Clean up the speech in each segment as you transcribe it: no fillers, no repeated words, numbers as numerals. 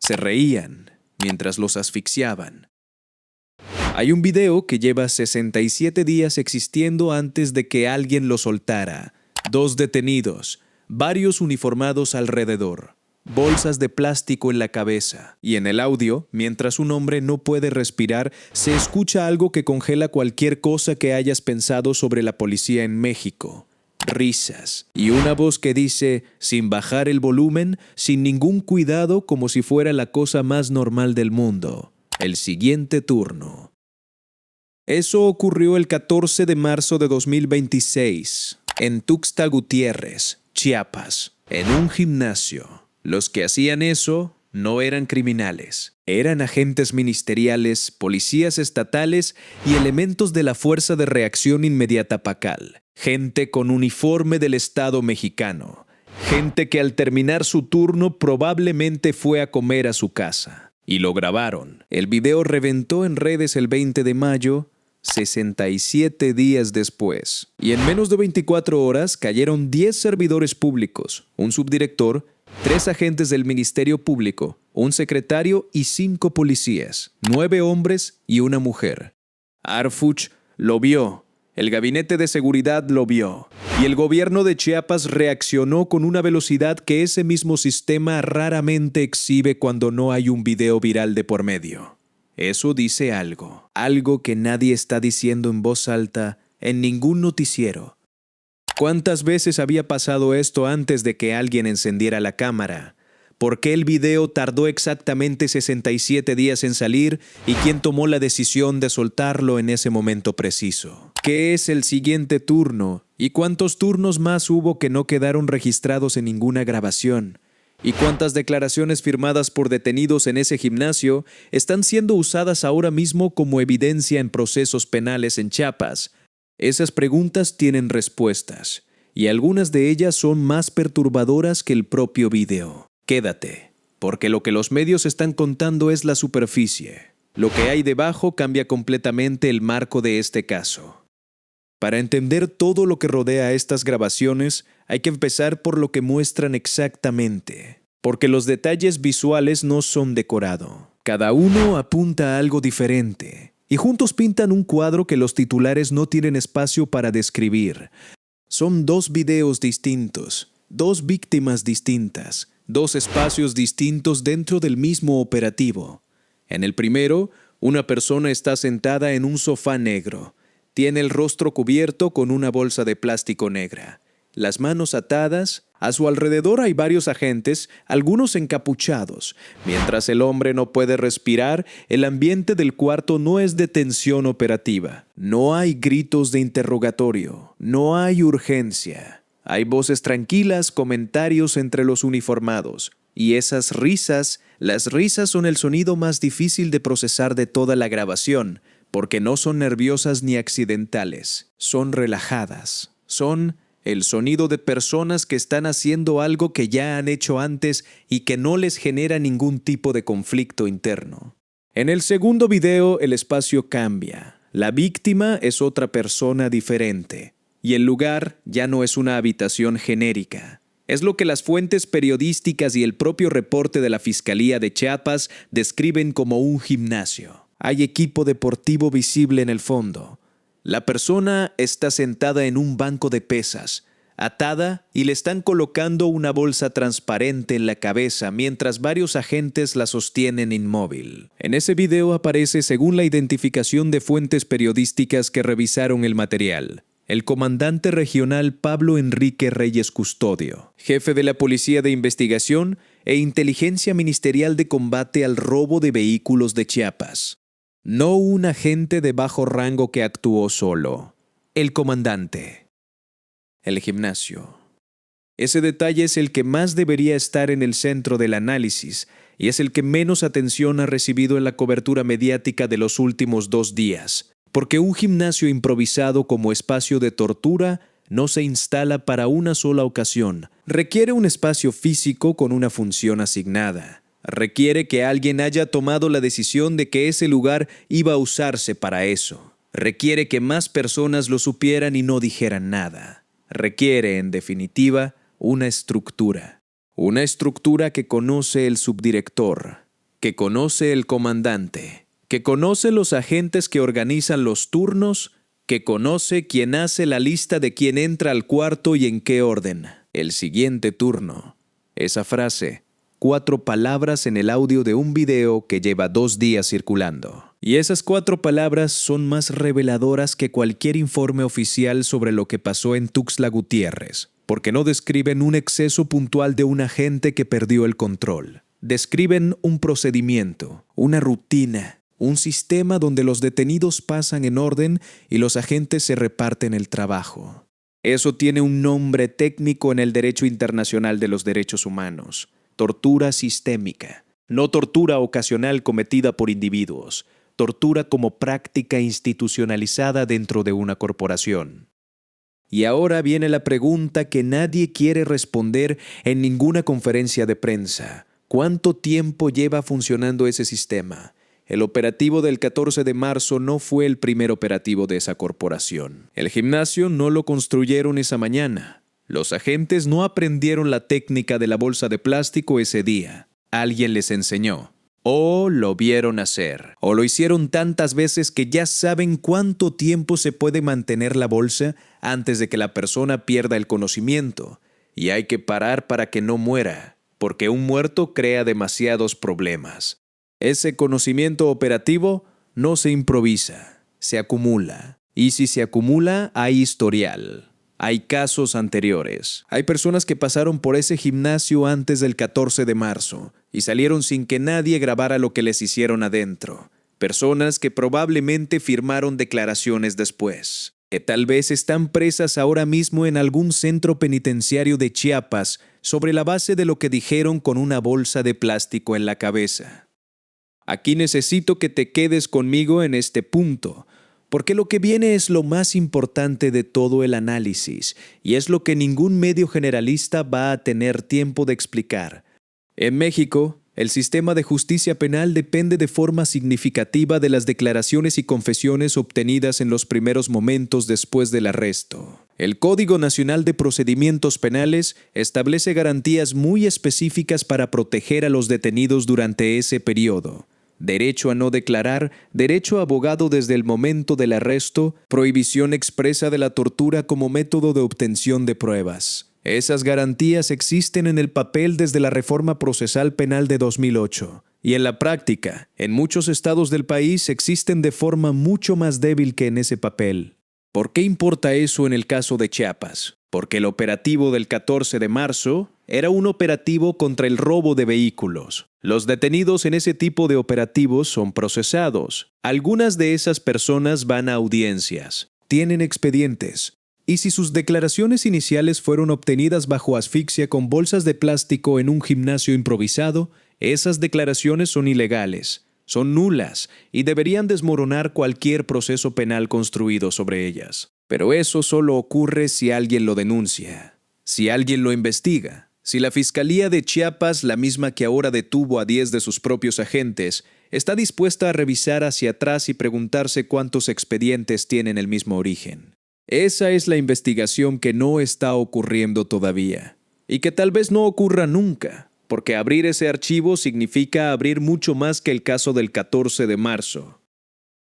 Se reían mientras los asfixiaban. Hay un video que lleva 67 días existiendo antes de que alguien lo soltara. 2 detenidos, varios uniformados alrededor, bolsas de plástico en la cabeza. Y en el audio, mientras un hombre no puede respirar, se escucha algo que congela cualquier cosa que hayas pensado sobre la policía en México. Risas. Y una voz que dice, sin bajar el volumen, sin ningún cuidado, como si fuera la cosa más normal del mundo: el siguiente turno. Eso ocurrió el 14 de marzo de 2026, en Tuxtla Gutiérrez, Chiapas, en un gimnasio. Los que hacían eso no eran criminales, eran agentes ministeriales, policías estatales y elementos de la Fuerza de Reacción Inmediata PACAL. Gente con uniforme del Estado mexicano. Gente que al terminar su turno probablemente fue a comer a su casa. Y lo grabaron. El video reventó en redes el 20 de mayo, 67 días después. Y en menos de 24 horas cayeron 10 servidores públicos, un subdirector, 3 agentes del Ministerio Público, un secretario y 5 policías, 9 hombres y una mujer. Arfuch lo vio, el Gabinete de Seguridad lo vio, y el gobierno de Chiapas reaccionó con una velocidad que ese mismo sistema raramente exhibe cuando no hay un video viral de por medio. Eso dice algo que nadie está diciendo en voz alta en ningún noticiero. ¿Cuántas veces había pasado esto antes de que alguien encendiera la cámara? ¿Por qué el video tardó exactamente 67 días en salir y quién tomó la decisión de soltarlo en ese momento preciso? ¿Qué es el siguiente turno? ¿Y cuántos turnos más hubo que no quedaron registrados en ninguna grabación? ¿Y cuántas declaraciones firmadas por detenidos en ese gimnasio están siendo usadas ahora mismo como evidencia en procesos penales en Chiapas? Esas preguntas tienen respuestas, y algunas de ellas son más perturbadoras que el propio video. Quédate, porque lo que los medios están contando es la superficie. Lo que hay debajo cambia completamente el marco de este caso. Para entender todo lo que rodea estas grabaciones, hay que empezar por lo que muestran exactamente, porque los detalles visuales no son decorado. Cada uno apunta a algo diferente, y juntos pintan un cuadro que los titulares no tienen espacio para describir. Son 2 videos distintos, 2 víctimas distintas, 2 espacios distintos dentro del mismo operativo. En el primero, una persona está sentada en un sofá negro. Tiene el rostro cubierto con una bolsa de plástico negra, las manos atadas. A su alrededor hay varios agentes, algunos encapuchados. Mientras el hombre no puede respirar, el ambiente del cuarto no es de tensión operativa. No hay gritos de interrogatorio, no hay urgencia. Hay voces tranquilas, comentarios entre los uniformados. Y esas risas, las risas son el sonido más difícil de procesar de toda la grabación, porque no son nerviosas ni accidentales, son relajadas, son el sonido de personas que están haciendo algo que ya han hecho antes y que no les genera ningún tipo de conflicto interno. En el segundo video el espacio cambia, la víctima es otra persona diferente, y el lugar ya no es una habitación genérica. Es lo que las fuentes periodísticas y el propio reporte de la Fiscalía de Chiapas describen como un gimnasio. Hay equipo deportivo visible en el fondo. La persona está sentada en un banco de pesas, atada, y le están colocando una bolsa transparente en la cabeza mientras varios agentes la sostienen inmóvil. En ese video aparece, según la identificación de fuentes periodísticas que revisaron el material, el comandante regional Pablo Enrique Reyes Custodio, jefe de la Policía de Investigación e Inteligencia Ministerial de Combate al Robo de Vehículos de Chiapas. No un agente de bajo rango que actuó solo. El comandante. El gimnasio. Ese detalle es el que más debería estar en el centro del análisis y es el que menos atención ha recibido en la cobertura mediática de los últimos 2 días, porque un gimnasio improvisado como espacio de tortura no se instala para una sola ocasión. Requiere un espacio físico con una función asignada. Requiere que alguien haya tomado la decisión de que ese lugar iba a usarse para eso. Requiere que más personas lo supieran y no dijeran nada. Requiere, en definitiva, una estructura. Una estructura que conoce el subdirector, que conoce el comandante, que conoce los agentes que organizan los turnos, que conoce quién hace la lista de quién entra al cuarto y en qué orden. El siguiente turno. Esa frase, 4 palabras en el audio de un video que lleva 2 días circulando. Y esas 4 palabras son más reveladoras que cualquier informe oficial sobre lo que pasó en Tuxtla Gutiérrez, porque no describen un exceso puntual de un agente que perdió el control. Describen un procedimiento, una rutina, un sistema donde los detenidos pasan en orden y los agentes se reparten el trabajo. Eso tiene un nombre técnico en el derecho internacional de los derechos humanos: tortura sistémica. No tortura ocasional cometida por individuos, tortura como práctica institucionalizada dentro de una corporación. Y ahora viene la pregunta que nadie quiere responder en ninguna conferencia de prensa. ¿Cuánto tiempo lleva funcionando ese sistema? El operativo del 14 de marzo no fue el primer operativo de esa corporación. El gimnasio no lo construyeron esa mañana. Los agentes no aprendieron la técnica de la bolsa de plástico ese día. Alguien les enseñó. O lo vieron hacer. O lo hicieron tantas veces que ya saben cuánto tiempo se puede mantener la bolsa antes de que la persona pierda el conocimiento. Y hay que parar para que no muera, porque un muerto crea demasiados problemas. Ese conocimiento operativo no se improvisa, se acumula. Y si se acumula, hay historial. Hay casos anteriores. Hay personas que pasaron por ese gimnasio antes del 14 de marzo y salieron sin que nadie grabara lo que les hicieron adentro. Personas que probablemente firmaron declaraciones después, que tal vez están presas ahora mismo en algún centro penitenciario de Chiapas sobre la base de lo que dijeron con una bolsa de plástico en la cabeza. Aquí necesito que te quedes conmigo en este punto, porque lo que viene es lo más importante de todo el análisis y es lo que ningún medio generalista va a tener tiempo de explicar. En México, el sistema de justicia penal depende de forma significativa de las declaraciones y confesiones obtenidas en los primeros momentos después del arresto. El Código Nacional de Procedimientos Penales establece garantías muy específicas para proteger a los detenidos durante ese periodo. Derecho a no declarar, derecho a abogado desde el momento del arresto, prohibición expresa de la tortura como método de obtención de pruebas. Esas garantías existen en el papel desde la Reforma Procesal Penal de 2008 y en la práctica, en muchos estados del país existen de forma mucho más débil que en ese papel. ¿Por qué importa eso en el caso de Chiapas? Porque el operativo del 14 de marzo era un operativo contra el robo de vehículos. Los detenidos en ese tipo de operativos son procesados. Algunas de esas personas van a audiencias, tienen expedientes, y si sus declaraciones iniciales fueron obtenidas bajo asfixia con bolsas de plástico en un gimnasio improvisado, esas declaraciones son ilegales, son nulas y deberían desmoronar cualquier proceso penal construido sobre ellas. Pero eso solo ocurre si alguien lo denuncia, si alguien lo investiga. Si la Fiscalía de Chiapas, la misma que ahora detuvo a 10 de sus propios agentes, está dispuesta a revisar hacia atrás y preguntarse cuántos expedientes tienen el mismo origen. Esa es la investigación que no está ocurriendo todavía, y que tal vez no ocurra nunca, porque abrir ese archivo significa abrir mucho más que el caso del 14 de marzo.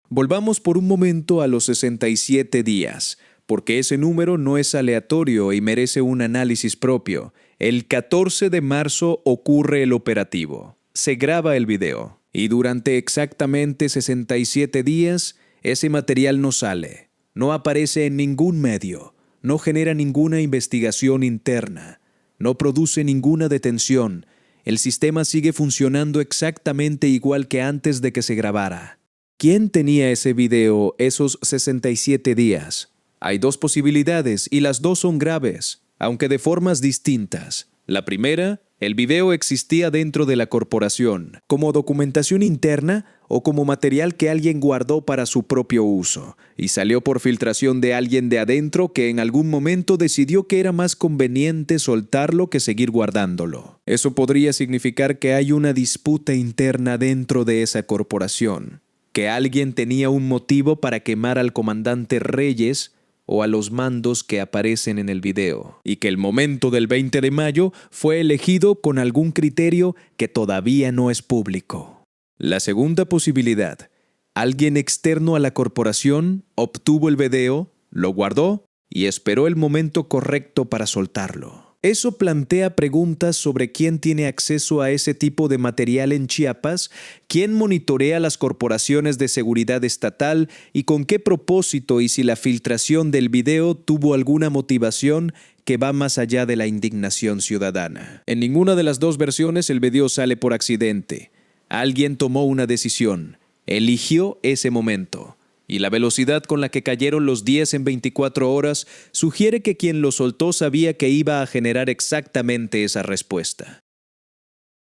Volvamos por un momento a los 67 días, porque ese número no es aleatorio y merece un análisis propio. El 14 de marzo ocurre el operativo. Se graba el video y durante exactamente 67 días ese material no sale, no aparece en ningún medio, no genera ninguna investigación interna, no produce ninguna detención. El sistema sigue funcionando exactamente igual que antes de que se grabara. ¿Quién tenía ese video esos 67 días? Hay 2 posibilidades y las 2 son graves, aunque de formas distintas. La primera, el video existía dentro de la corporación, como documentación interna o como material que alguien guardó para su propio uso, y salió por filtración de alguien de adentro que en algún momento decidió que era más conveniente soltarlo que seguir guardándolo. Eso podría significar que hay una disputa interna dentro de esa corporación, que alguien tenía un motivo para quemar al comandante Reyes o a los mandos que aparecen en el video, y que el momento del 20 de mayo fue elegido con algún criterio que todavía no es público. La segunda posibilidad: alguien externo a la corporación obtuvo el video, lo guardó y esperó el momento correcto para soltarlo. Eso plantea preguntas sobre quién tiene acceso a ese tipo de material en Chiapas, quién monitorea las corporaciones de seguridad estatal y con qué propósito, y si la filtración del video tuvo alguna motivación que va más allá de la indignación ciudadana. En ninguna de las dos versiones el video sale por accidente. Alguien tomó una decisión, eligió ese momento. Y la velocidad con la que cayeron los 10 en 24 horas sugiere que quien lo soltó sabía que iba a generar exactamente esa respuesta.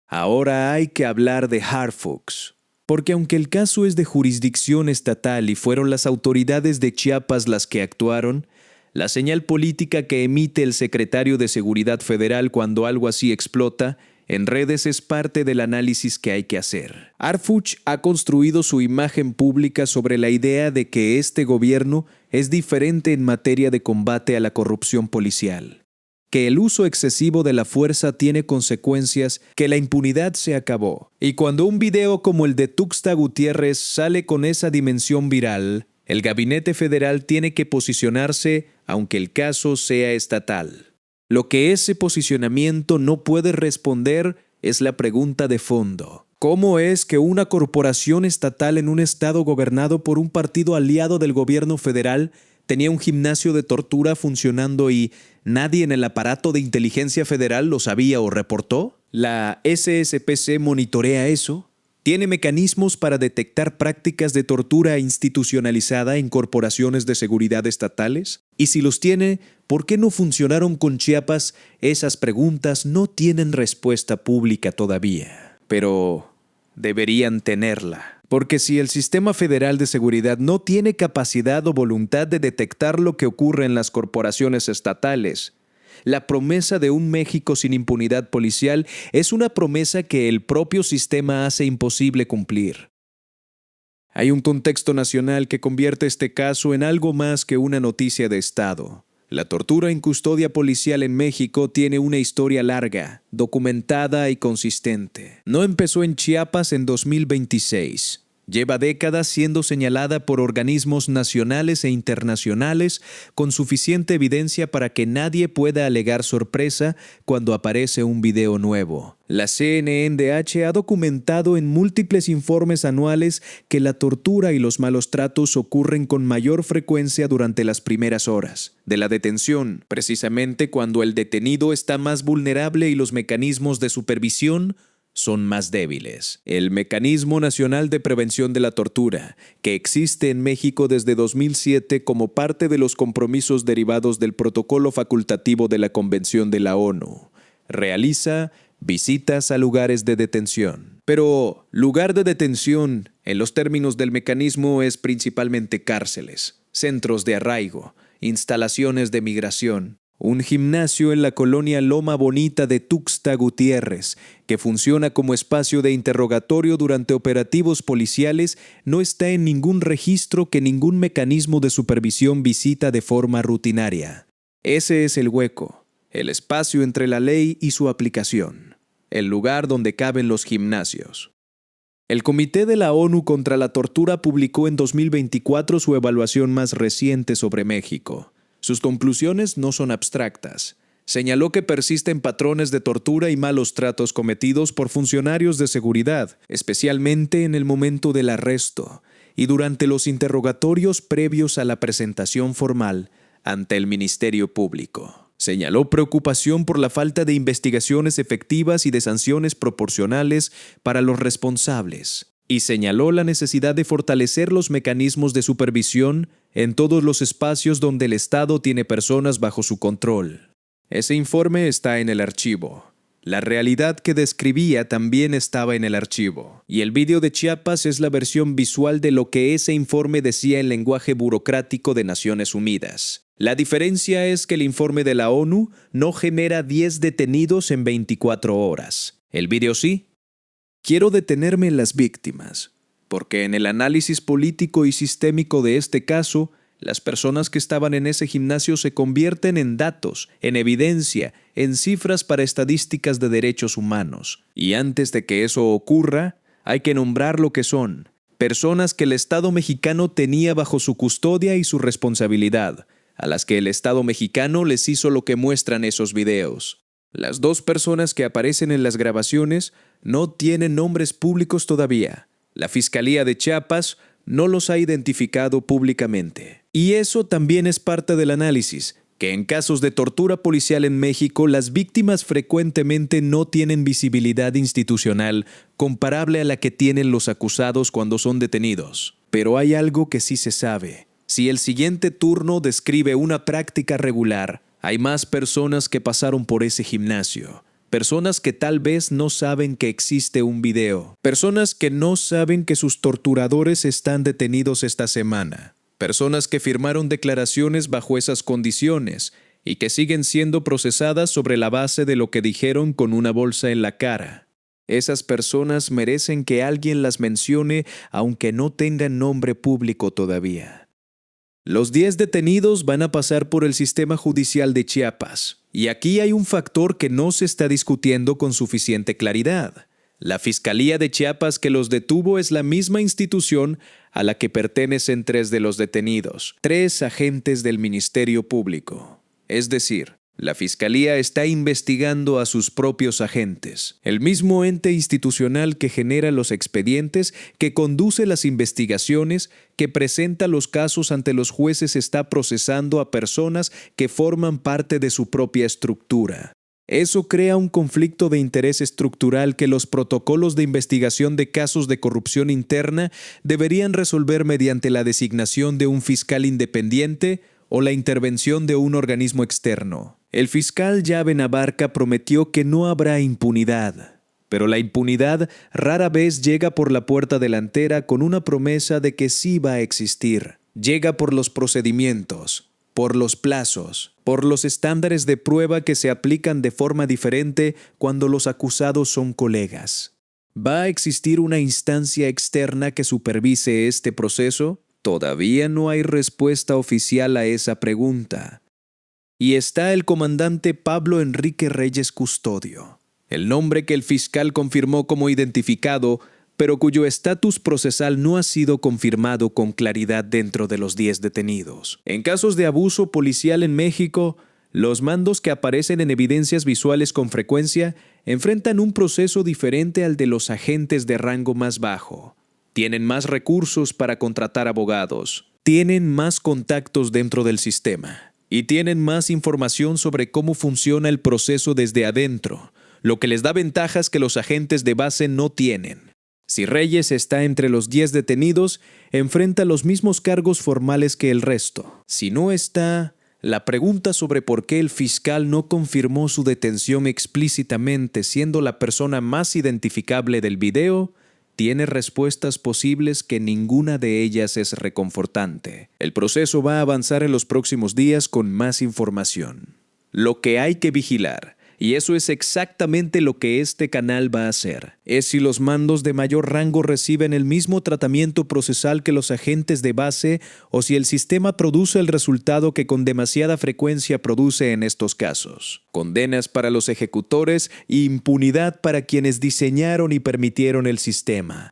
Ahora hay que hablar de Harfuch, porque aunque el caso es de jurisdicción estatal y fueron las autoridades de Chiapas las que actuaron, la señal política que emite el secretario de Seguridad Federal cuando algo así explota en redes es parte del análisis que hay que hacer. Harfuch ha construido su imagen pública sobre la idea de que este gobierno es diferente en materia de combate a la corrupción policial, que el uso excesivo de la fuerza tiene consecuencias, que la impunidad se acabó. Y cuando un video como el de Tuxtla Gutiérrez sale con esa dimensión viral, el gabinete federal tiene que posicionarse aunque el caso sea estatal. Lo que ese posicionamiento no puede responder es la pregunta de fondo. ¿Cómo es que una corporación estatal en un estado gobernado por un partido aliado del gobierno federal tenía un gimnasio de tortura funcionando y nadie en el aparato de inteligencia federal lo sabía o reportó? ¿La SSPC monitorea eso? ¿Tiene mecanismos para detectar prácticas de tortura institucionalizada en corporaciones de seguridad estatales? Y si los tiene, ¿por qué no funcionaron con Chiapas? Esas preguntas no tienen respuesta pública todavía, pero deberían tenerla. Porque si el sistema federal de seguridad no tiene capacidad o voluntad de detectar lo que ocurre en las corporaciones estatales, la promesa de un México sin impunidad policial es una promesa que el propio sistema hace imposible cumplir. Hay un contexto nacional que convierte este caso en algo más que una noticia de Estado. La tortura en custodia policial en México tiene una historia larga, documentada y consistente. No empezó en Chiapas en 2026. Lleva décadas siendo señalada por organismos nacionales e internacionales con suficiente evidencia para que nadie pueda alegar sorpresa cuando aparece un video nuevo. La CNDH ha documentado en múltiples informes anuales que la tortura y los malos tratos ocurren con mayor frecuencia durante las primeras horas de la detención, precisamente cuando el detenido está más vulnerable y los mecanismos de supervisión son más débiles. El Mecanismo Nacional de Prevención de la Tortura, que existe en México desde 2007 como parte de los compromisos derivados del Protocolo Facultativo de la Convención de la ONU, realiza visitas a lugares de detención. Pero lugar de detención, en los términos del mecanismo, es principalmente cárceles, centros de arraigo, instalaciones de migración. Un gimnasio en la colonia Loma Bonita de Tuxtla Gutiérrez, que funciona como espacio de interrogatorio durante operativos policiales, no está en ningún registro que ningún mecanismo de supervisión visita de forma rutinaria. Ese es el hueco, el espacio entre la ley y su aplicación, el lugar donde caben los gimnasios. El Comité de la ONU contra la Tortura publicó en 2024 su evaluación más reciente sobre México. Sus conclusiones no son abstractas. Señaló que persisten patrones de tortura y malos tratos cometidos por funcionarios de seguridad, especialmente en el momento del arresto y durante los interrogatorios previos a la presentación formal ante el Ministerio Público. Señaló preocupación por la falta de investigaciones efectivas y de sanciones proporcionales para los responsables. Y señaló la necesidad de fortalecer los mecanismos de supervisión en todos los espacios donde el Estado tiene personas bajo su control. Ese informe está en el archivo. La realidad que describía también estaba en el archivo. Y el video de Chiapas es la versión visual de lo que ese informe decía en lenguaje burocrático de Naciones Unidas. La diferencia es que el informe de la ONU no genera 10 detenidos en 24 horas. El video sí. Quiero detenerme en las víctimas, porque en el análisis político y sistémico de este caso, las personas que estaban en ese gimnasio se convierten en datos, en evidencia, en cifras para estadísticas de derechos humanos. Y antes de que eso ocurra, Hay que nombrar lo que son: personas que el Estado mexicano tenía bajo su custodia y su responsabilidad, a las que el Estado mexicano les hizo lo que muestran esos videos. Las dos personas que aparecen en las grabaciones no tienen nombres públicos todavía. La Fiscalía de Chiapas no los ha identificado públicamente. Y eso también es parte del análisis, que en casos de tortura policial en México, las víctimas frecuentemente no tienen visibilidad institucional comparable a la que tienen los acusados cuando son detenidos. Pero hay algo que sí se sabe. Si el siguiente turno describe una práctica regular, hay más personas que pasaron por ese gimnasio. Personas que tal vez no saben que existe un video. Personas que no saben que sus torturadores están detenidos esta semana. Personas que firmaron declaraciones bajo esas condiciones y que siguen siendo procesadas sobre la base de lo que dijeron con una bolsa en la cara. Esas personas merecen que alguien las mencione aunque no tengan nombre público todavía. Los 10 detenidos van a pasar por el sistema judicial de Chiapas. Y aquí hay un factor que no se está discutiendo con suficiente claridad. La Fiscalía de Chiapas que los detuvo es la misma institución a la que pertenecen 3 de los detenidos, 3 agentes del Ministerio Público. Es decir, la Fiscalía está investigando a sus propios agentes, el mismo ente institucional que genera los expedientes, que conduce las investigaciones, que presenta los casos ante los jueces, está procesando a personas que forman parte de su propia estructura. Eso crea un conflicto de interés estructural que los protocolos de investigación de casos de corrupción interna deberían resolver mediante la designación de un fiscal independiente o la intervención de un organismo externo. El fiscal Llave Navarca prometió que no habrá impunidad, pero la impunidad rara vez llega por la puerta delantera con una promesa de que sí va a existir. Llega por los procedimientos, por los plazos, por los estándares de prueba que se aplican de forma diferente cuando los acusados son colegas. ¿Va a existir una instancia externa que supervise este proceso? Todavía no hay respuesta oficial a esa pregunta. Y está el comandante Pablo Enrique Reyes Custodio, el nombre que el fiscal confirmó como identificado, pero cuyo estatus procesal no ha sido confirmado con claridad dentro de los 10 detenidos. En casos de abuso policial en México, los mandos que aparecen en evidencias visuales con frecuencia enfrentan un proceso diferente al de los agentes de rango más bajo. Tienen más recursos para contratar abogados, tienen más contactos dentro del sistema y tienen más información sobre cómo funciona el proceso desde adentro, lo que les da ventajas que los agentes de base no tienen. Si Reyes está entre los 10 detenidos, enfrenta los mismos cargos formales que el resto. Si no está, la pregunta sobre por qué el fiscal no confirmó su detención explícitamente siendo la persona más identificable del video, tiene respuestas posibles que ninguna de ellas es reconfortante. El proceso va a avanzar en los próximos días con más información. Lo que hay que vigilar, y eso es exactamente lo que este canal va a hacer, es si los mandos de mayor rango reciben el mismo tratamiento procesal que los agentes de base o si el sistema produce el resultado que con demasiada frecuencia produce en estos casos: condenas para los ejecutores e impunidad para quienes diseñaron y permitieron el sistema.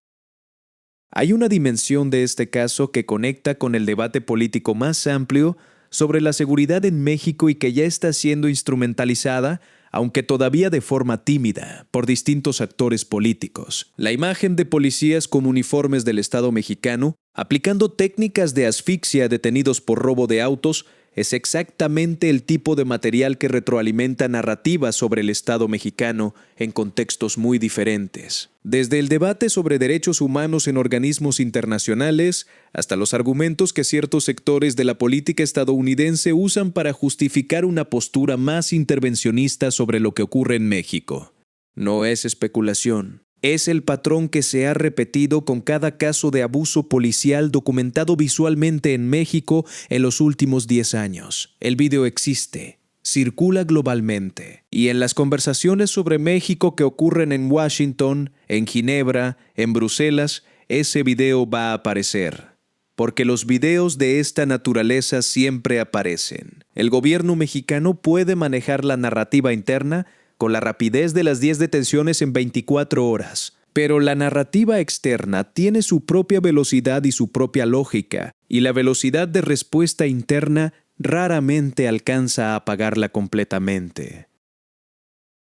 Hay una dimensión de este caso que conecta con el debate político más amplio sobre la seguridad en México y que ya está siendo instrumentalizada, aunque todavía de forma tímida, por distintos actores políticos. La imagen de policías con uniformes del Estado mexicano, aplicando técnicas de asfixia a detenidos por robo de autos, es exactamente el tipo de material que retroalimenta narrativas sobre el Estado mexicano en contextos muy diferentes. Desde el debate sobre derechos humanos en organismos internacionales hasta los argumentos que ciertos sectores de la política estadounidense usan para justificar una postura más intervencionista sobre lo que ocurre en México. No es especulación. Es el patrón que se ha repetido con cada caso de abuso policial documentado visualmente en México en los últimos 10 años. El video existe, circula globalmente, y en las conversaciones sobre México que ocurren en Washington, en Ginebra, en Bruselas, ese video va a aparecer. Porque los videos de esta naturaleza siempre aparecen. El gobierno mexicano puede manejar la narrativa interna con la rapidez de las 10 detenciones en 24 horas, Pero la narrativa externa tiene su propia velocidad y su propia lógica, y la velocidad de respuesta interna raramente alcanza a apagarla completamente.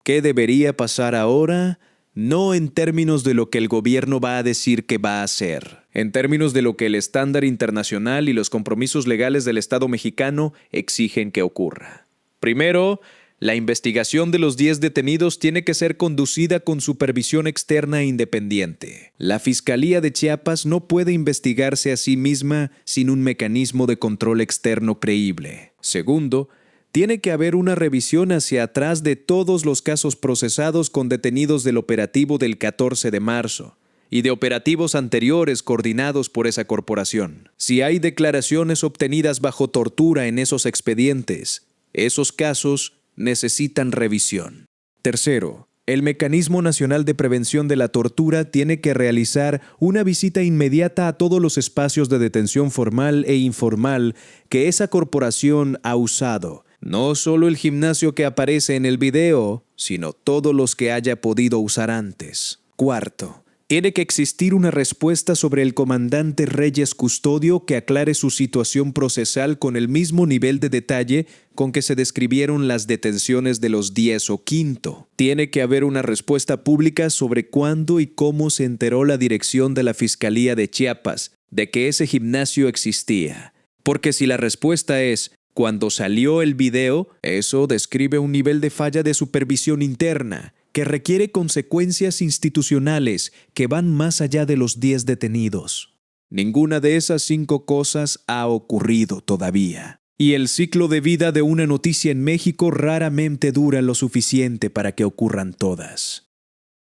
¿Qué debería pasar ahora? No en términos de lo que el gobierno va a decir que va a hacer, en términos de lo que el estándar internacional y los compromisos legales del Estado mexicano exigen que ocurra. Primero, la investigación de los 10 detenidos tiene que ser conducida con supervisión externa e independiente. La Fiscalía de Chiapas no puede investigarse a sí misma sin un mecanismo de control externo creíble. Segundo, tiene que haber una revisión hacia atrás de todos los casos procesados con detenidos del operativo del 14 de marzo y de operativos anteriores coordinados por esa corporación. Si hay declaraciones obtenidas bajo tortura en esos expedientes, esos casos necesitan revisión. Tercero, el Mecanismo Nacional de Prevención de la Tortura tiene que realizar una visita inmediata a todos los espacios de detención formal e informal que esa corporación ha usado. No solo el gimnasio que aparece en el video, sino todos los que haya podido usar antes. Cuarto, tiene que existir una respuesta sobre el comandante Reyes Custodio que aclare su situación procesal con el mismo nivel de detalle con que se describieron las detenciones de los 10 o quinto. Tiene que haber una respuesta pública sobre cuándo y cómo se enteró la dirección de la Fiscalía de Chiapas de que ese gimnasio existía. Porque si la respuesta es cuando salió el video, eso describe un nivel de falla de supervisión interna que requiere consecuencias institucionales que van más allá de los 10 detenidos. Ninguna de esas 5 cosas ha ocurrido todavía. Y el ciclo de vida de una noticia en México raramente dura lo suficiente para que ocurran todas.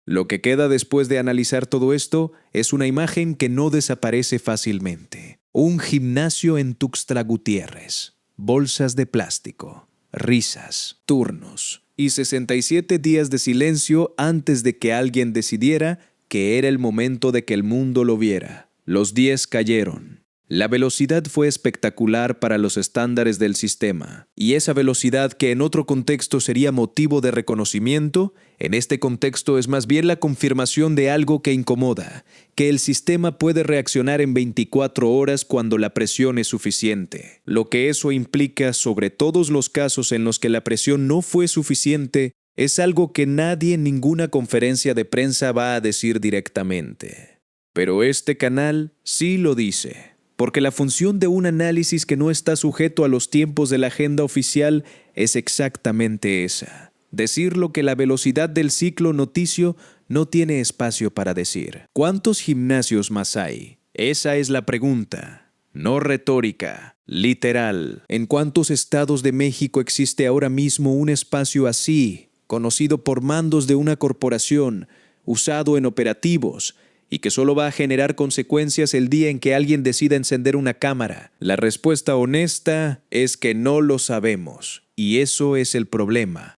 Lo que queda después de analizar todo esto es una imagen que no desaparece fácilmente. Un gimnasio en Tuxtla Gutiérrez. Bolsas de plástico, risas, turnos y 67 días de silencio antes de que alguien decidiera que era el momento de que el mundo lo viera. Los 10 cayeron. La velocidad fue espectacular para los estándares del sistema, y esa velocidad que en otro contexto sería motivo de reconocimiento, en este contexto es más bien la confirmación de algo que incomoda, que el sistema puede reaccionar en 24 horas cuando la presión es suficiente. Lo que eso implica sobre todos los casos en los que la presión no fue suficiente es algo que nadie en ninguna conferencia de prensa va a decir directamente. Pero este canal sí lo dice. Porque la función de un análisis que no está sujeto a los tiempos de la agenda oficial es exactamente esa. Decir lo que la velocidad del ciclo noticio no tiene espacio para decir. ¿Cuántos gimnasios más hay? Esa es la pregunta. No retórica, literal. ¿En cuántos estados de México existe ahora mismo un espacio así, conocido por mandos de una corporación, usado en operativos, y que solo va a generar consecuencias el día en que alguien decida encender una cámara? La respuesta honesta es que no lo sabemos, y eso es el problema.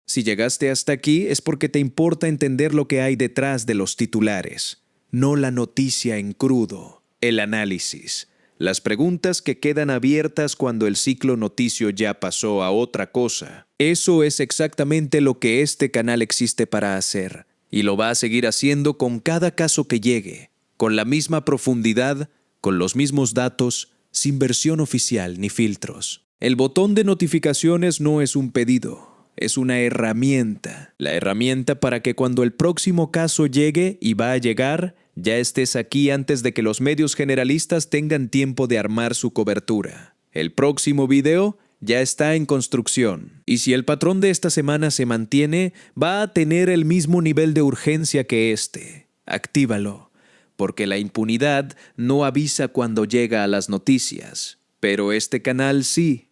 Si llegaste hasta aquí es porque te importa entender lo que hay detrás de los titulares, no la noticia en crudo, el análisis, las preguntas que quedan abiertas cuando el ciclo noticio ya pasó a otra cosa. Eso es exactamente lo que este canal existe para hacer. Y lo va a seguir haciendo con cada caso que llegue, con la misma profundidad, con los mismos datos, sin versión oficial ni filtros. El botón de notificaciones no es un pedido, es una herramienta. La herramienta para que cuando el próximo caso llegue, y va a llegar, ya estés aquí antes de que los medios generalistas tengan tiempo de armar su cobertura. El próximo video ya está en construcción, y si el patrón de esta semana se mantiene, va a tener el mismo nivel de urgencia que este. Actívalo, porque la impunidad no avisa cuando llega a las noticias, pero este canal sí.